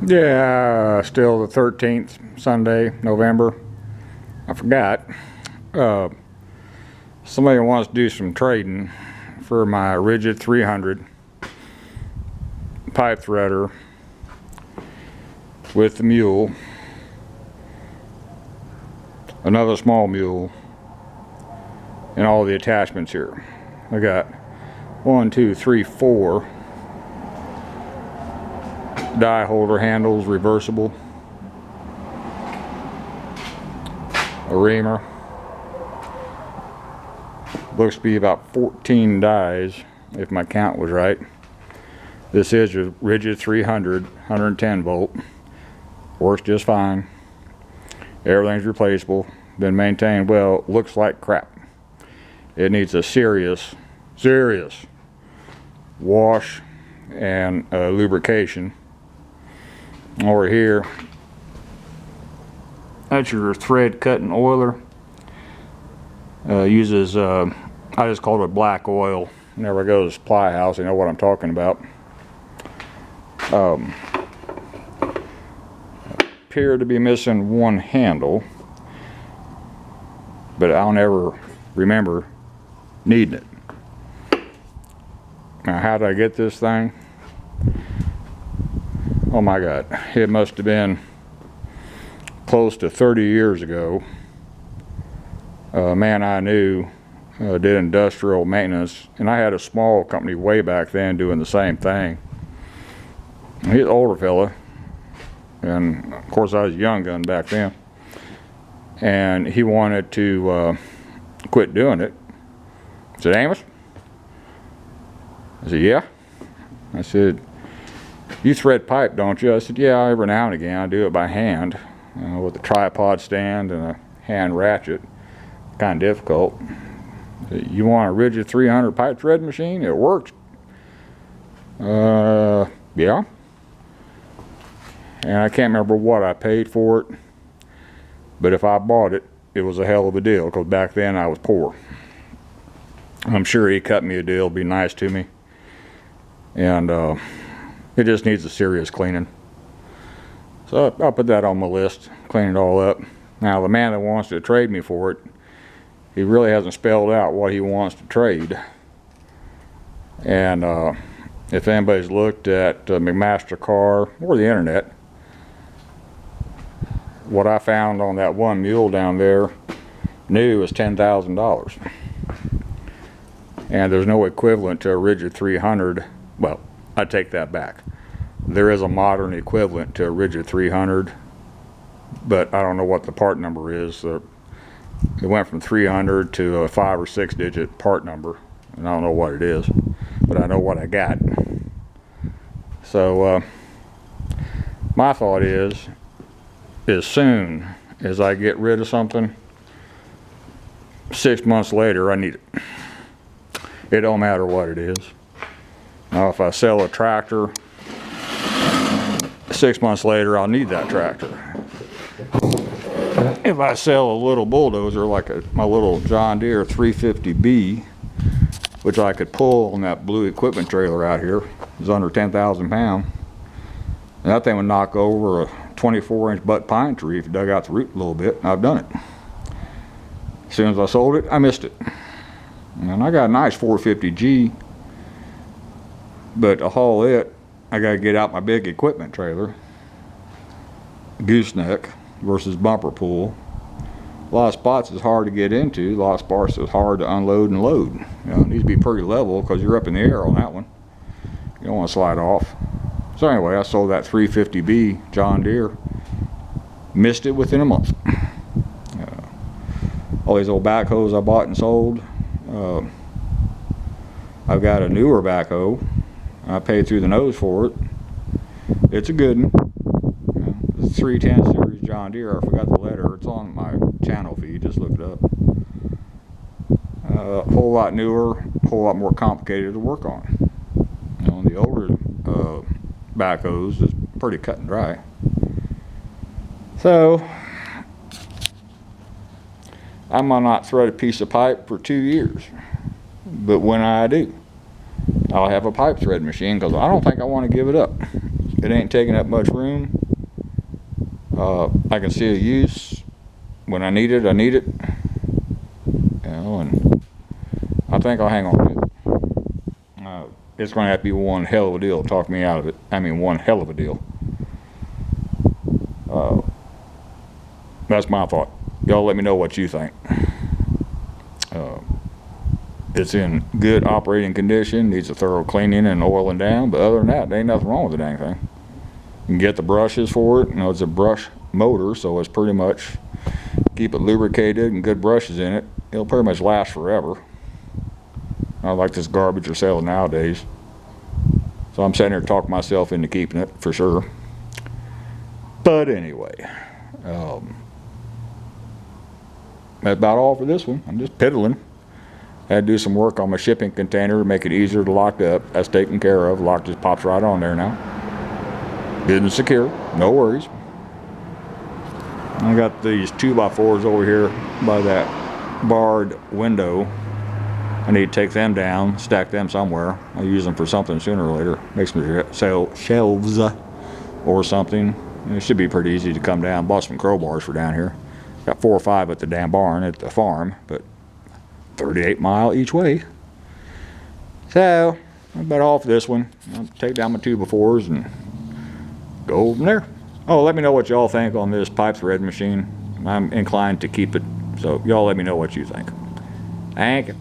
Yeah, still the 13th, Sunday, November. I forgot. Uh, Somebody wants to do some trading for my Rigid 300 pipe threader with the mule, another small mule, and all the attachments here. I got 1, 2, 3, 4 die holder handles, reversible, a reamer. Looks to be about 14 dies if my count was right. This is a Rigid 300, 110 volt. Works just fine. Everything's replaceable. Been maintained well. Looks like crap. It needs a serious wash and lubrication. Over here, that's your thread cutting oiler. Uses I just called it black oil. Never goes Ply House, you know what I'm talking about. Appear to be missing one handle, but I'll never remember needing it. Now, how did I get this thing? Oh my God, it must have been close to 30 years ago. A man I knew did industrial maintenance, and I had a small company way back then doing the same thing. He's an older fella, and of course I was a young gun back then, and he wanted to quit doing it. I said, Amos? I said, yeah. I said, you thread pipe, don't you? I said, yeah, every now and again I do it by hand with a tripod stand and a hand ratchet. Kind of difficult. You want a Rigid 300 pipe thread machine? It works. Yeah. And I can't remember what I paid for it, but if I bought it, it was a hell of a deal, because back then I was poor. I'm sure he cut me a deal, be nice to me. And it just needs a serious cleaning. So I'll put that on my list, clean it all up. Now the man that wants to trade me for it, he really hasn't spelled out what he wants to trade. And if anybody's looked at McMaster-Carr or the internet, what I found on that one mule down there new was $10,000. And there's no equivalent to a Rigid 300. Well, I take that back. There is a modern equivalent to a Rigid 300, but I don't know what the part number is. It went from 300 to a 5 or 6 digit part number, and I don't know what it is, but I know what I got. So my thought is, as soon as I get rid of something, 6 months later I need it. It don't matter what it is. Now if I sell a tractor, 6 months later I'll need that tractor. If I sell a little bulldozer like my little John Deere 350B, which I could pull on that blue equipment trailer out here, it's under 10,000 pounds, and that thing would knock over a 24-inch butt pine tree if you dug out the root a little bit, and I've done it. As soon as I sold it, I missed it. And I got a nice 450G, but to haul it, I gotta get out my big equipment trailer, gooseneck versus bumper pull. A lot of spots is hard to get into, a lot of spots is hard to unload and load. You know, it needs to be pretty level because you're up in the air on that one. You don't want to slide off. So anyway, I sold that 350B John Deere, missed it within a month. All these old backhoes I bought and sold. I've got a newer backhoe. I paid through the nose for it. It's a good one. It's a 310 series John Deere. I forgot the letter. It's on my channel feed. Just look it up. A whole lot newer, a whole lot more complicated to work on. You know, the older backhoes is pretty cut and dry. So I might not thread a piece of pipe for 2 years, but when I do, I'll have a pipe thread machine because I don't think I want to give it up. It ain't taking up much room. I can see a use. When I need it, I need it. You know, and I think I'll hang on to it. It's going to have to be one hell of a deal to talk me out of it. I mean, one hell of a deal. That's my thought. Y'all let me know what you think. It's in good operating condition, needs a thorough cleaning and oiling down, but other than that, there ain't nothing wrong with the dang thing. You can get the brushes for it. You know, it's a brush motor, so it's pretty much keep it lubricated and good brushes in it. It'll pretty much last forever. Not like this garbage you're selling nowadays. So I'm sitting here talking myself into keeping it for sure. But anyway, that's about all for this one. I'm just piddling. I had to do some work on my shipping container to make it easier to lock up. That's taken care of. Lock just pops right on there now. Good and secure. No worries. I got these 2x4s over here by that barred window. I need to take them down, stack them somewhere. I'll use them for something sooner or later. Make some shelves or something. It should be pretty easy to come down. Bought some crowbars for down here. Got 4 or 5 at the damn barn at the farm, but 38 mile each way. So, that's about all for this one. I'll take down my 2x4s and go from there. Oh, let me know what y'all think on this pipe thread machine. I'm inclined to keep it, so y'all let me know what you think. Thank you.